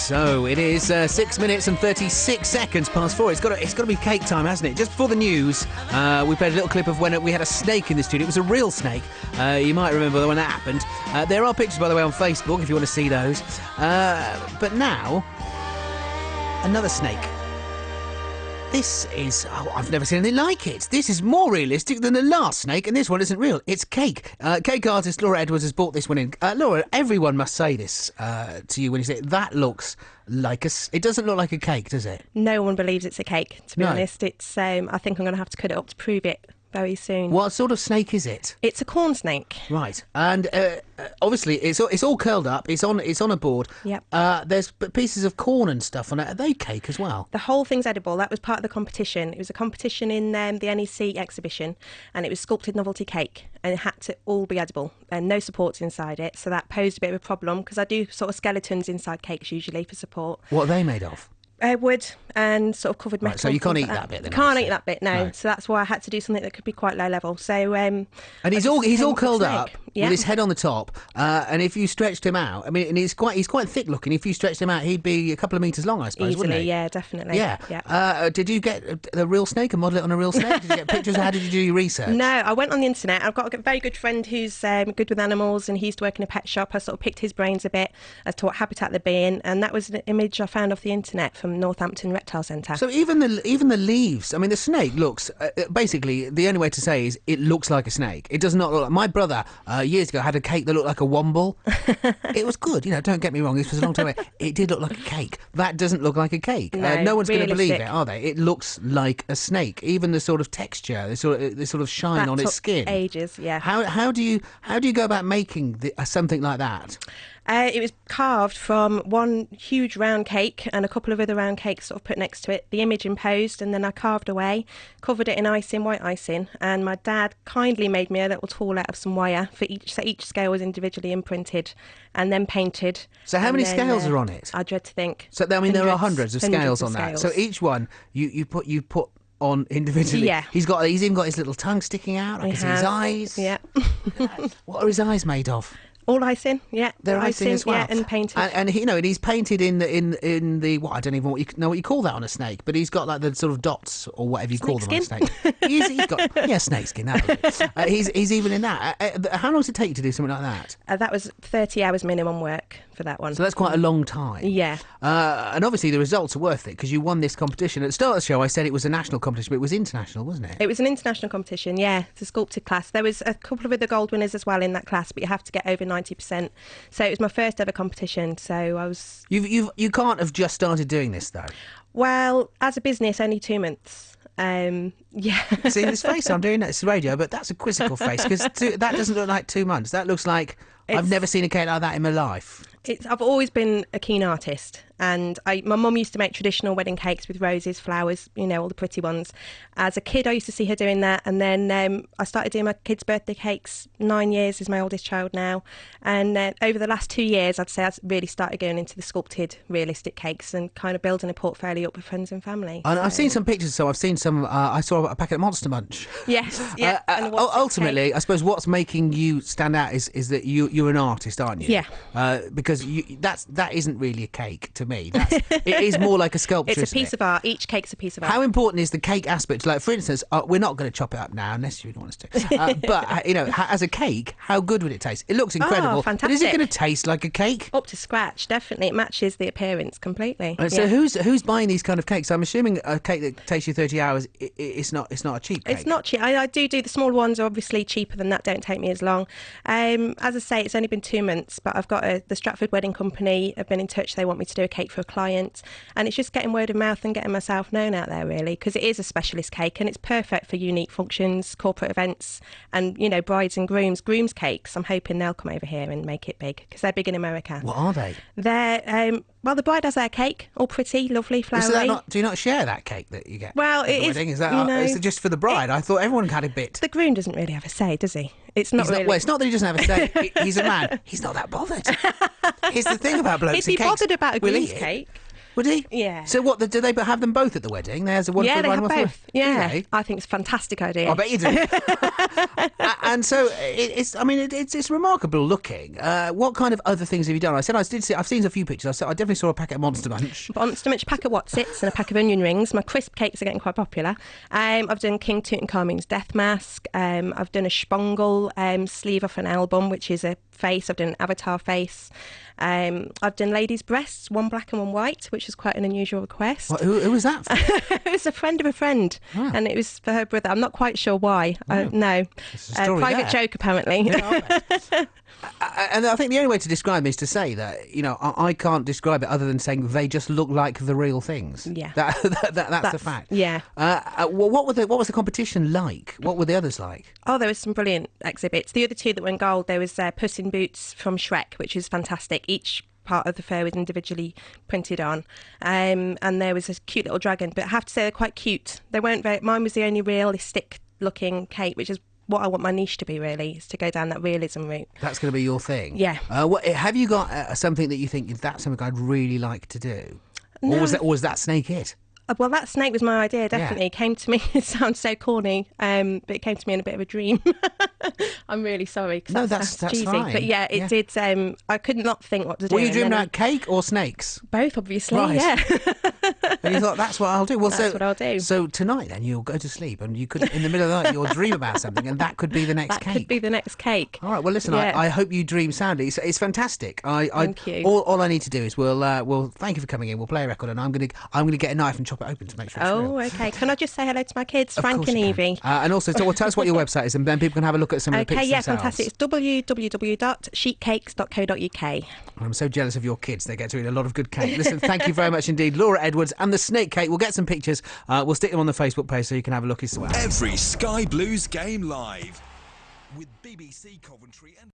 So it is 6 minutes and 36 seconds past 4. It's got to be cake time, hasn't it? Just before the news, we played a little clip of when we had a snake in the studio. It was a real snake. You might remember when that happened. There are pictures, by the way, on Facebook if you want to see those. But now, another snake. This is... Oh, I've never seen anything like it. This is more realistic than the last snake, and this one isn't real. It's cake. Cake artist Laura Edwards has brought this one in. Laura, everyone must say this to you when you say it. That looks like a... It doesn't look like a cake, does it? No one believes it's a cake, to be honest. It's. I think I'm going to have to cut it up to prove it very soon. What sort of snake is it? It's a corn snake. Right, and obviously it's all curled up. It's on a board. Yep. There's pieces of corn and stuff on it. Are they cake as well? The whole thing's edible. That was part of the competition. It was a competition in the NEC exhibition, and it was sculpted novelty cake, and it had to all be edible and no supports inside it. So that posed a bit of a problem because I do sort of skeletons inside cakes usually for support. What are they made of? Wood and sort of covered metal. Right, so you can't eat that bit then? Can't eat that bit, no. No. So that's why I had to do something that could be quite low level. So and he's all curled up with his head on the top. And if you stretched him out, I mean, and he's quite thick looking. If you stretched him out, he'd be a couple of metres long, I suppose, easily, wouldn't he? Yeah, definitely. Yeah. Did you get the real snake and model it on a real snake? Did you get pictures? How did you do your research? No, I went on the internet. I've got a very good friend who's good with animals, and he used to work in a pet shop. I sort of picked his brains a bit as to what habitat they'd be in, and that was an image I found off the internet from Northampton Reptile Centre. So even the leaves, I mean, the snake looks, basically, the only way to say is it looks like a snake. It does not look like... My brother, years ago, had a cake that looked like a womble. It was good, don't get me wrong, this was a long time ago. It did look like a cake. That doesn't look like a cake. No one's going to believe it, are they? It looks like a snake. Even the sort of texture, the sort of shine that on its skin. Ages, yeah. How do you go about making something like that? It was carved from one huge round cake and a couple of other round cakes sort of put next to it, the image imposed, and then I carved away, covered it in icing, white icing, and my dad kindly made me a little tool out of some wire for each, so each scale was individually imprinted and then painted. So how many scales are on it? I dread to think. So, I mean, there are hundreds of scales on that. So each one you put on individually. Yeah. He's even got his little tongue sticking out. I can see his eyes. Yeah. What are his eyes made of? All icing, yeah. They're icing as well, yeah, and painted. And he's painted in the what, I don't even know what you call that on a snake, but he's got like the sort of dots or whatever you call them on a snake. He's got snake skin. He's even in that. How long does it take you to do something like that? That was 30 hours minimum work for that one. So that's quite a long time. Yeah. And obviously the results are worth it because you won this competition. At the start of the show, I said it was a national competition, but it was international, wasn't it? It was an international competition. Yeah, it's a sculpted class. There was a couple of other gold winners as well in that class, but you have to get over 90%. So it was my first ever competition. So I was... You can't have just started doing this, though. Well, as a business, only 2 months. Yeah. See, this face I'm doing, it's radio, but that's a quizzical face because that doesn't look like 2 months. That looks like I've never seen a cake like that in my life. I've always been a keen artist, and my mum used to make traditional wedding cakes with roses, flowers, all the pretty ones. As a kid, I used to see her doing that, and then I started doing my kids' birthday cakes. 9 years is my oldest child now, and over the last 2 years, I'd say I really started going into the sculpted, realistic cakes and kind of building a portfolio up with friends and family. And I've seen some pictures, so I've seen some. I saw a packet of Monster Munch. Yes, yeah. Ultimately, I suppose what's making you stand out is that you're an artist, aren't you? Yeah. Because that isn't really a cake to me. It is more like a sculpture. It's a piece of art. Each cake's a piece of art. How important is the cake aspect? Like, for instance, we're not going to chop it up now unless you want us to. But as a cake, how good would it taste? It looks incredible. Oh, fantastic. But is it going to taste like a cake? Up to scratch, definitely. It matches the appearance completely. So who's buying these kind of cakes? I'm assuming a cake that takes you 30 hours. It's not a cheap cake. It's not cheap. I do the small ones. Are obviously cheaper than that. Don't take me as long. As I say, it's only been 2 months, but I've got the Stratford Wedding Company have been in touch. They want me to do a cake for a client, and it's just getting word of mouth and getting myself known out there, really, because it is a specialist cake and it's perfect for unique functions, corporate events, and brides and grooms cakes. I'm hoping they'll come over here and make it big because they're big in America. What are they? They're well, the bride has their cake, all pretty, lovely, flowery. Do you not share that cake that you get? Well, it is. Is it just for the bride? I thought everyone had a bit. The groom doesn't really have a say, does he? It's not really. Well, it's not that he doesn't have a say. He's a man. He's not that bothered. Here's the thing about blokes. He'd be bothered about a groom's cake. Would he? Yeah. So what? Do they have them both at the wedding? There's a one Yeah, for they one have for both. Yeah, Do they? I think it's a fantastic idea. I bet you do. And so it's. I mean, it's remarkable looking. What kind of other things have you done? I did see. I've seen a few pictures. I definitely saw a packet of Monster Munch. Monster Munch, pack of Watsits and a pack of onion rings. My crisp cakes are getting quite popular. I've done King Tutankhamun's death mask. I've done a Spongle sleeve off an album, which is a face. I've done an avatar face. I've done ladies' breasts, one black and one white, which is quite an unusual request. Who was that for? It was a friend of a friend, and it was for her brother. I'm not quite sure why. No, private joke apparently. Yeah, and I think the only way to describe them is to say that, I can't describe it other than saying they just look like the real things. Yeah, that's the fact. Yeah. What was the competition like? What were the others like? Oh, there was some brilliant exhibits. The other two that won gold, there was Puss in Boots from Shrek, which is fantastic. Each part of the fur was individually printed on, and there was a cute little dragon. But I have to say, they're quite cute. They weren't very. Mine was the only realistic looking cake, which is what I want my niche to be, really, is to go down that realism route. That's going to be your thing? Yeah. Have you got something that you think that's something I'd really like to do? No. Or was that snake it? Well, that snake was my idea, definitely. It came to me, it sounds so corny, but it came to me in a bit of a dream. I'm really sorry, because that's cheesy. Fine. But yeah, it did. I could not think what to do. Were you dreaming about cake or snakes? Both, obviously, right. Yeah. And you thought, that's what I'll do. Well, that's what I'll do. So tonight, then, you'll go to sleep, and you could, in the middle of the night, you'll dream about something, and that could be the next cake. That could be the next cake. All right, well, listen, I hope you dream soundly. It's fantastic. Thank you. All I need to do is we'll thank you for coming in. We'll play a record, and I'm gonna get a knife and chop it open to make sure it's real. Oh, okay. Can I just say hello to my kids, Frank and Evie? And also, tell us what your website is, and then people can have a look at some of the pictures themselves. Fantastic. It's www.chiccakes.co.uk. I'm so jealous of your kids. They get to eat a lot of good cake. Listen, thank you very much indeed, Laura Edwards and the Snake Cake. We'll get some pictures. We'll stick them on the Facebook page so you can have a look as well. Every Sky Blues game live with BBC Coventry and